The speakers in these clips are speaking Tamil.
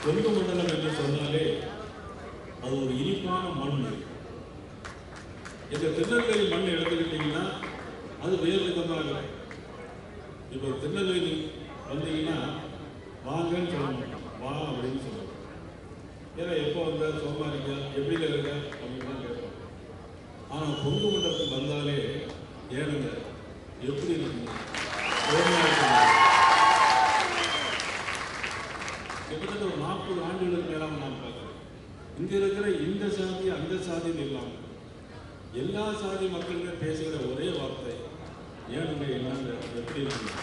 கொங்கு மண்டலம் என்று சொன்னாலே அது ஒரு இனிப்பான மண். எங்க திருநெல்வேலி மண் எடுத்துக்கிட்டீங்கன்னா அது வேறு விதமாக. இப்போ திருநெல்வேலி வந்தீங்கன்னா வாங்கன்னு சொல்ல மாட்டோம், வா அப்படின்னு சொல்லுவோம். ஏன்னா எப்போ வந்த சும்மா இருக்க, எப்படி இருக்க அப்படின்னு தான் கேட்போம். ஆனால் கொங்கு மண்டலத்துக்கு வந்தாலே ஏனுங்க எப்படி இருக்குங்க, கிட்டத்தட்ட ஒரு 40 ஆண்டுகளுக்கு மேலாக நான் பார்க்குறேன். இங்கே இருக்கிற இந்த சாதி அந்த சாதின்னு இல்லாமல் எல்லா சாதி மக்களுமே பேசுகிற ஒரே வார்த்தை ஏனுங்க என்னங்க எப்படி இருக்குங்க.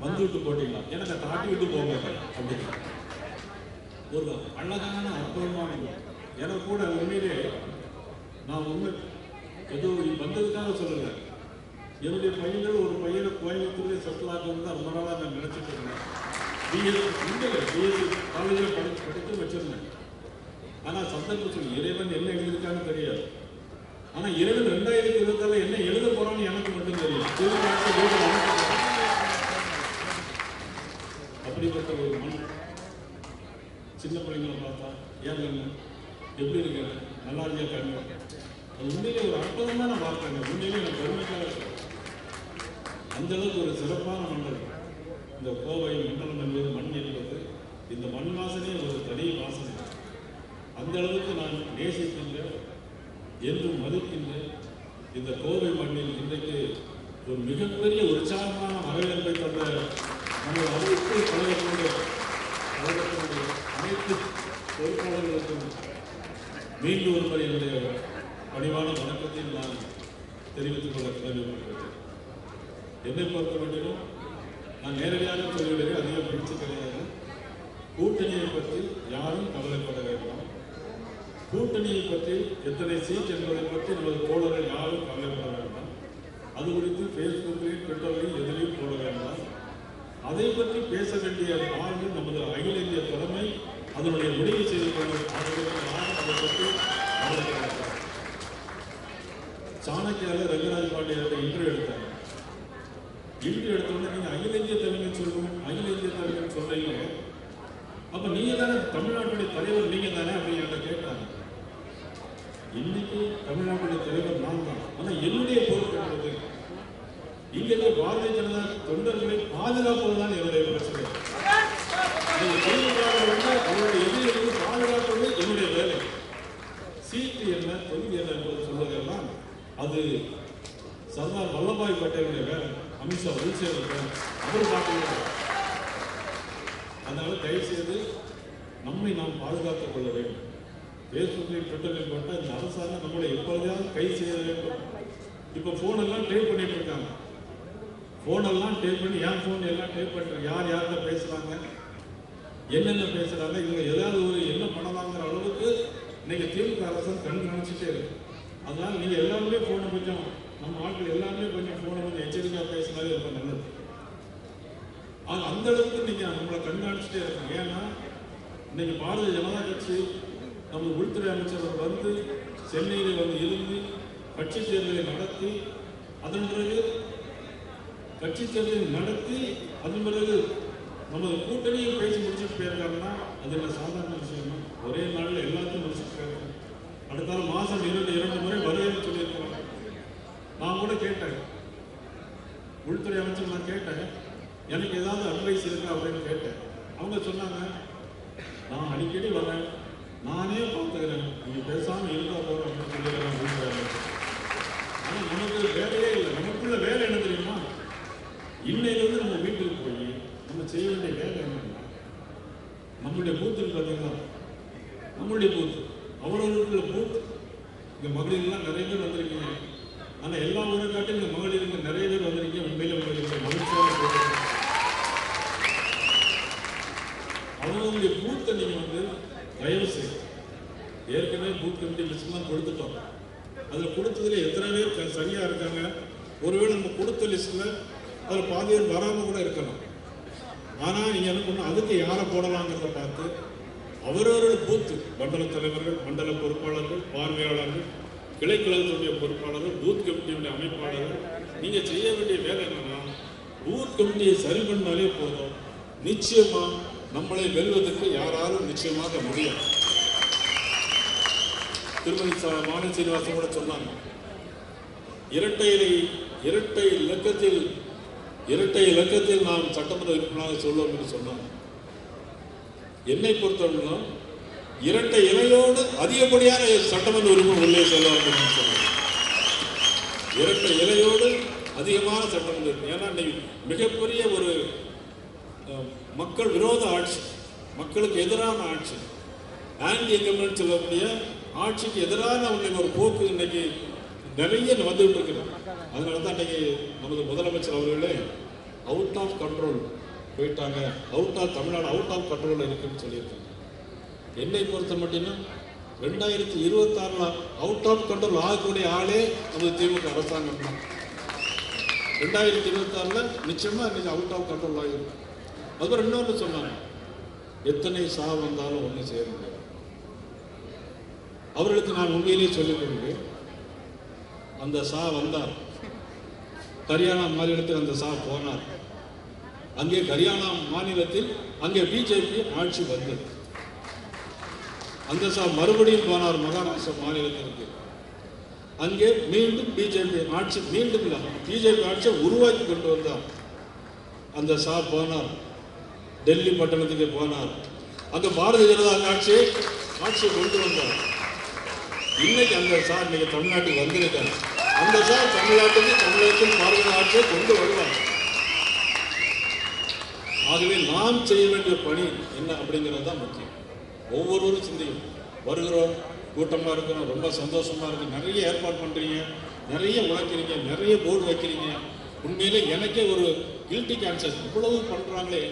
வந்து விட்டு போட்டீங்களா, எனக்கு தாட்டி விட்டு போங்க அப்படின்னு ஒரு அழகான அற்புதமான. எனக்கு கூட உண்மையிலே நான் உண்மை ஏதோ வந்ததுக்காக சொல்லலை. என்னுடைய பையன்கள் ஒரு பையனை கோயம்புத்தூர்லேயே செட்டில் ஆகணும் தான் ரொம்ப நாளாக நான் நினச்சிட்டு இருந்தேன். பிஎஸ்சி காலேஜில் படித்து வச்சிருந்தேன். ஆனால் சந்தர்ப்பத்தில் இறைவன் என்ன எழுதியிருக்கான்னு தெரியாது. ஆனால் இறைவன் 2026 என்ன எழுத போறான்னு எனக்கு மட்டும் தெரியும். அப்படிப்பட்ட ஒரு மண். சின்ன பிள்ளைங்களை பார்த்தா ஏன் எப்படி இருக்கு, நல்லா இருக்கியா கண்ணு, அது உண்மையிலே ஒரு அற்புதமான வார்த்தைங்க. உண்மையிலே எனக்கு பெருமைக்காக அந்த அளவுக்கு ஒரு சிறப்பான மண்டலம் இந்த கோவை மண்டலம் என்பது. மண் என்பது இந்த மண் வாசனையே ஒரு தனி வாசனை. அந்த அளவுக்கு நான் நேசிக்கின்றேன், என்றும் மதிக்கின்றேன். இந்த கோவை மண்ணில் இன்றைக்கு ஒரு மிகப்பெரிய உற்சாகமான வரவேற்பை தந்த நமது அனைத்து கழகத்தினுடைய அனைத்து பொறுப்பாளர்களுக்கும் மீண்டும் ஒரு முறை என்னுடைய பணிவான வணக்கத்தில் நான் தெரிவித்துக் கொள்ள கேள்விப்பட்டிருக்கிறேன். என்னை பொறுத்த மட்டிலும் நான் நேரடியாக சொல்லிவிடுகிறேன், அதிகம் பிடிச்சு கிடையாது. கூட்டணியை பற்றி யாரும் கவலைப்பட வேண்டாம். கூட்டணியை பற்றி எத்தனை சீட் என்பதை பற்றி நமது தோழர்கள் யாரும் கவலைப்பட வேண்டாம். அது குறித்து ஃபேஸ்புக்கிலையும் ட்விட்டர்லையும் எதிலையும் போட வேண்டாம். அதை பற்றி பேச வேண்டிய ஆளுநர் நமது அகில இந்திய தலைமை அதனுடைய முடிவு செய்து கொள்ளும். அதை பற்றி சாணக்கியால ரங்கராஜ் பாண்டியர்கிட்ட இன்டர்வியூ எடுத்தாங்க. இன்டர்வியூ எடுத்தோடனே நீங்க அகில இந்திய தலைமை சொல்லணும், அகில இந்திய தலைமை சொல்றீங்க, அப்ப நீங்க தானே தமிழ்நாட்டுடைய தலைவர், நீங்க தானே அப்படின்னு என்கிட்ட கேட்டாங்க. இன்னைக்கு தமிழ்நாட்டுடைய தலைவர் நான் தான். ஆனா என்னுடைய பொறுப்பு என்பது இங்க இருக்க பாரதிய ஜனதா தொண்டர்களை பாதுகாப்பதுதான் என்னுடைய பிரச்சனை. அவருடைய எதிரிகளுக்கு பாதுகாப்பது என்னுடைய வேலை. சீட்டு என்ன, தொகுதி என்ன என்பது சொல்வதெல்லாம் அது சர்தார் வல்லபாய் பட்டேலுடைய வேலை, அமித்ஷா உள்சேர்ந்த வேலை, அவர் பார்க்கிறார். அதனால தயவு செய்து நம்மை நாம் பாதுகாத்துக் கொள்ள வேண்டும். பேஸ்புக்கில் ட்விட்டரில் போட்டால் இந்த அரசாங்கம் நம்மளை எப்பொழுதாவது கை செய்ய வேண்டும். இப்போ போன் எல்லாம் டேப் பண்ணிட்டு இருக்காங்க. போனெல்லாம் டேப் பண்ணி என் போன் எல்லாம் டேப் பண்ணுறாங்க. யார் யார்கிட்ட பேசுறாங்க, என்னென்ன பேசுறாங்க, இவங்க ஏதாவது ஒரு என்ன பண்ணலாங்கிற அளவுக்கு இன்னைக்கு திமுக அரசாங்கம் கண்காணிச்சுட்டே இருக்கு. அதனால நீங்க எல்லாருமே போனை கொஞ்சம், நம்ம ஆட்கள் எல்லாருமே கொஞ்சம் போனை கொஞ்சம் எச்சரிக்கையா பேசினாலே ரொம்ப நல்லது. அந்த அளவுக்கு நீங்க நம்மளை கண்காணிச்சுட்டே இருக்காங்க. ஏன்னா இன்னைக்கு பாரதிய ஜனதா கட்சி நம்ம உள்துறை அமைச்சர் வந்து சென்னையில் வந்து இருந்து கட்சி தேர்தலை நடத்தி அதன் பிறகு அதன் பிறகு நமது கூட்டணியும் பேசி முடிச்சுட்டு போயிருக்காங்கன்னா அது என்ன சாதாரண விஷயமா? ஒரே நாளில் எல்லாத்தையும் முடிச்சுட்டு போயிருக்காங்க. அடுத்த மாதம் 2 முறை வருவேன்னு சொல்லியிருக்கிறாங்க. நான் கூட கேட்டேன், உள்துறை அமைச்சர் நான் கேட்டேன், எனக்கு ஏதாவது அட்வைஸ் இருக்கா அப்படின்னு கேட்டேன். அவங்க சொன்னாங்க, நான் அடிக்கடி வரேன், நானே பார்த்துக்கிறேன், நீங்க பேசாமல் இருந்தா போறேன் அப்படின்னு சொல்லிடுறாங்க உள்துறை அமைச்சர். ஆனால் நமக்கு வேலையே இல்லை. நமக்குள்ள வேலை என்ன தெரியுமா? இன்னையிலிருந்து நம்ம வீட்டுக்கு போய் நம்ம செய்ய வேண்டிய வேலை என்னன்னா, நம்மளுடைய பூத்துக்கு பார்த்தீங்கன்னா நம்மளுடைய பூத்து அவ்வளவு பூத். இங்கே மகளிர்லாம் நிறைய பேர் வந்திருக்கீங்க. ஆனால் எல்லா ஊரை காட்டி இந்த மகளிருக்கு நிறைய பேர் வந்திருக்கீங்க. உண்மையில உங்களுக்கு மகிழ்ச்சியான போட்டு அவங்களுடைய பூத்தை நீங்கள் வந்து தயவு செய்யும். ஏற்கனவே பூத் கமிட்டி லிஸ்ட்லாம் கொடுத்துட்டோம். அதில் கொடுத்ததுல எத்தனை பேர் சரியா இருக்காங்க? ஒருவேளை நம்ம கொடுத்த லிஸ்ட்ல அதில் பாதி பேர் வராமல் கூட இருக்கலாம். ஆனால் நீங்கள் என்ன பண்ணணும், அதுக்கு யாரை போடலாங்கிறத பார்த்து அவரவர்கள் பூத்து மண்டல தலைவர்கள், மண்டல பொறுப்பாளர்கள், பார்வையாளர்கள், கிளைக்கழகத்துடைய பொறுப்பாளர்கள், பூத் கமிட்டியுடைய அமைப்பாளர்கள், நீங்கள் செய்ய வேண்டிய வேலை என்னன்னா, பூத் பூத் கமிட்டியை சரி பண்ணாலே போதும், நிச்சயமா நம்மளை வெல்வதற்கு யாராலும் நிச்சயமாக முடியும். திருமதி மாநில சீனிவாசன் கூட சொன்னாங்க, இரட்டை இலக்கத்தில் நாம் சட்டமன்ற உறுப்பினராக சொல்லுவோம் என்று சொன்னாங்க. என்னை பொறுத்தவரை இரட்டை இலையோடு அதிகப்படியான சட்டமன்ற உறுப்பினர் உள்ளே செல்ல வேண்டும் என்று சொன்னாங்க. இரட்டை இலையோடு அதிகமான சட்டமன்ற, ஏன்னா மிகப்பெரிய ஒரு மக்கள் விரோத ஆட்சி, மக்களுக்கு எதிரான ஆட்சி, ஆன்டி இன்கம்பன்ட் சொல்லக்கூடிய ஆட்சிக்கு எதிரான ஒரு போக்கு இன்னைக்கு நிறைய வந்துட்டு இருக்கிறது. அதனால தான் இன்னைக்கு நமது முதலமைச்சர் அவர்களே அவுட் ஆஃப் கண்ட்ரோல் போயிட்டாங்க, தமிழ்நாடு அவுட் ஆஃப் கண்ட்ரோல் இருக்குன்னு சொல்லியிருக்காங்க. என்னை பொறுத்த மட்டும்னா 2026 அவுட் ஆஃப் கண்ட்ரோல் ஆகக்கூடிய ஆளே நமது திமுக அரசாங்கம் தான். 2026 நிச்சயமா இன்னைக்கு அவுட் ஆஃப் கண்ட்ரோல் ஆகிடும். அதுக்கப்புறம் இன்னொன்று சொன்னாங்க, எத்தனை சா வந்தாலும் ஒன்றும் செய்ய முடியாது. அவர்களுக்கு நான் உண்மையிலேயே சொல்லிக் கொள்கிறேன், அந்த சா வந்தார், ஹரியானா மாநிலத்தில் அந்த சா போனார், அங்கே ஹரியானா மாநிலத்தில் அங்கே பிஜேபி ஆட்சி வந்தது. அந்த சா மறுபடியும் போனார் மகாராஷ்டிரா மாநிலத்திற்கு, அங்கே மீண்டும் பிஜேபி ஆட்சி, மீண்டும் பிஜேபி ஆட்சியை உருவாக்கி கொண்டு வந்தார். அந்த சா போனார், டெல்லி பட்டணத்துக்கு போனார், அங்கே பாரதிய ஜனதா ஆட்சியை கொண்டு வந்தார். இன்னைக்கு அந்த சார் இன்னைக்கு தமிழ்நாட்டுக்கு வந்திருக்காங்க. அந்த சார் தமிழகத்தில் பாரதிய ஆட்சியை கொண்டு வருவாங்க. ஆகவே நாம் செய்ய வேண்டிய பணி என்ன அப்படிங்கிறது தான் முக்கியம். ஒவ்வொருவரும் சிந்திக்கும். வருகிறோம், கூட்டமாக இருக்கிறோம், ரொம்ப சந்தோஷமா இருக்கு, நிறைய ஏற்பாடு பண்றீங்க, நிறைய உழைக்கிறீங்க, நிறைய போர்டு வைக்கிறீங்க. உண்மையிலே எனக்கே ஒரு கில்ட்டி கான்சியஸ், இவ்வளவு பண்றாங்களே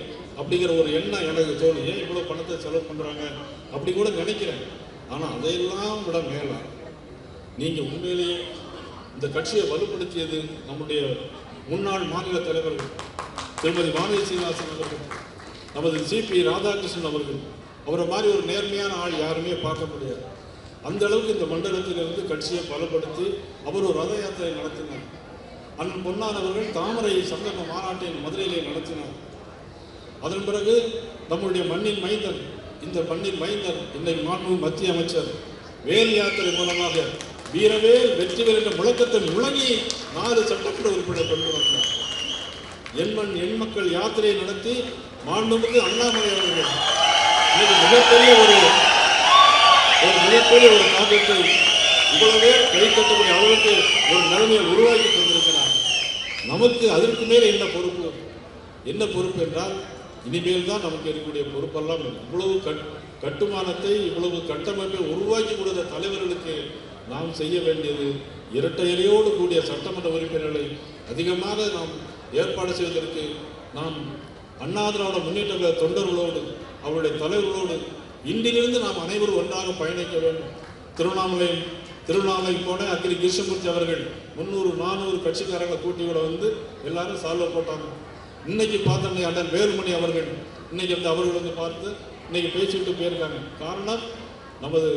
அப்படிங்கிற ஒரு எண்ணம் எனக்கு தோணும். ஏன் இவ்வளவு பணத்தை செலவு பண்றாங்க அப்படி கூட நினைக்கிறேன். ஆனால் அதையெல்லாம் விட மேல நீங்க உண்மையிலேயே இந்த கட்சியை வலுப்படுத்தியது நம்முடைய முன்னாள் மாநில தலைவர்கள் திருமதி மாநில சீனிவாசன் அவர்கள், நமது சிபி ராதாகிருஷ்ணன் அவர்கள். அவரை மாதிரி ஒரு நேர்மையான ஆள் யாருமே பார்க்க முடியாது. அந்த அளவுக்கு இந்த மண்டலத்திலிருந்து கட்சியை பலப்படுத்தி அவர் ஒரு ரத யாத்திரை நடத்தினார். அண்ணன் பொன்னான் அவர்கள் தாமரை சங்கம மாநாட்டை மதுரையிலே நடத்தினார். அதன் பிறகு நம்முடைய மண்ணின் மைந்தன், இந்த மண்ணின் மைந்தன், இன்னைக்கு மாண்புமிகு மத்திய அமைச்சர் வேல் யாத்திரை மூலமாக வீரவேல் வெற்றிவேல் என்ற முழக்கத்தை முழங்கி 4 சட்டமன்ற உறுப்பினர் கொண்டு வந்தார். எண்மண் எண் மக்கள் யாத்திரையை நடத்தி மாண்புமிகு அண்ணாமலை அவர்கள் மிகப்பெரிய ஒரு காரியத்தை இவ்வளவே கைத்தட்டக்கூடிய அளவுக்கு ஒரு நிலைமையை உருவாக்கி கொண்டிருக்கிறார். நமக்கு அதற்கு மேல் என்ன பொறுப்பு என்றால், இனிமேல் தான் நமக்கு இருக்கக்கூடிய பொறுப்பெல்லாம் இவ்வளவு கட்டுமானத்தை, இவ்வளவு கட்டமைப்பை உருவாக்கி கொடுத்த தலைவர்களுக்கு நாம் செய்ய வேண்டியது இரட்டை இலையோடு கூடிய சட்டமன்ற உறுப்பினர்களை அதிகமாக நாம் ஏற்பாடு செய்வதற்கு நாம் அண்ணா திராவிட முன்னேற்ற தொண்டர்களோடு அவருடைய தலைவர்களோடு இன்றிலிருந்து நாம் அனைவரும் ஒன்றாக பயணிக்க வேண்டும். திருவண்ணாமலை போன அக்கிரி கிருஷ்ணமூர்த்தி அவர்கள் 300-400 கட்சிக்காரங்களை கூட்டி விட வந்து எல்லாரும் சால்வ போட்டாங்க. இன்னைக்கு பார்த்தோம் அண்ணன் வேலுமணி அவர்கள் இன்னைக்கு வந்து அவர்கள் பார்த்து இன்னைக்கு பேசிவிட்டு போயிருக்காங்க. காரணம், நமது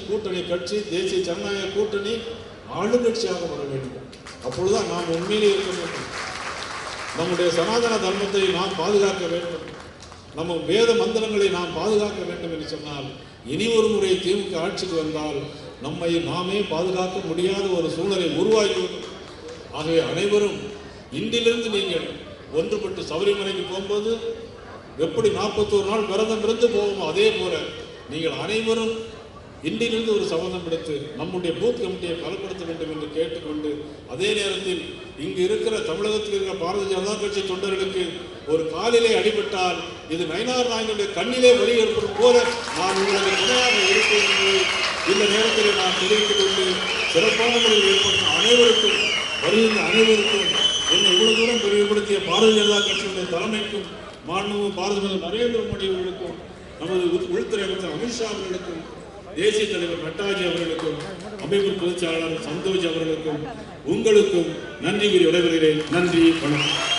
கூட்டணி கட்சி தேசிய ஜனநாயக கூட்டணி ஆளுங்கட்சியாக வர வேண்டும். அப்பொழுதுதான் நாம் உண்மையிலே இருக்க வேண்டும். நம்முடைய சனாதன தர்மத்தை நாம் பாதுகாக்க வேண்டும், நம்ம வேத மந்திரங்களை நாம் பாதுகாக்க வேண்டும் என்று சொன்னால், இனி ஒரு முறை திமுக ஆட்சிக்கு வந்தால் நம்மை நாமே பாதுகாக்க முடியாத ஒரு சூழலை உருவாகிவிடும். ஆகவே அனைவரும் இன்றிலிருந்து நீங்கள் ஒன்றுபட்டு சபரிமலைக்கு போகும்போது எப்படி 41 நாள் விரதம் இருந்து போவோமோ அதே போல நீங்கள் அனைவரும் இன்றிலிருந்து ஒரு சபதம் எடுத்து நம்முடைய பூத் கமிட்டியை பலப்படுத்த வேண்டும் என்று கேட்டுக்கொண்டு, அதே நேரத்தில் இங்கு இருக்கிற தமிழகத்தில் இருக்கிற பாரதிய ஜனதா கட்சி தொண்டர்களுக்கு ஒரு காலிலே அடிபட்டால் இது நயினார் நாயகனுடைய கண்ணிலே வழி ஏற்படும் போல நான் உங்களுக்கு துணையாக இருப்பேன் என்பதை இந்த நேரத்தில் நான் தெரிவித்துக் கொண்டு, சிறப்பான முறையில் ஏற்படுத்த அனைவருக்கும் வருகின்ற அனைவருக்கும் என்னை இவ்வளவு தூரம் பெருமைப்படுத்திய பாரதிய ஜனதா கட்சியுடைய தலைமைக்கும் மாண்புமிகு பாரத பிரதமர் நரேந்திர மோடி அவர்களுக்கும், நமது உள்துறை அமைச்சர் அமித்ஷா அவர்களுக்கும், தேசிய தலைவர் நட்டாஜி அவர்களுக்கும், அமைப்பு பொதுச் செயலாளர் சந்தோஷ் அவர்களுக்கும், உங்களுக்கும் நன்றி கூறி விடைபெறுகிறேன். நன்றி, வணக்கம்.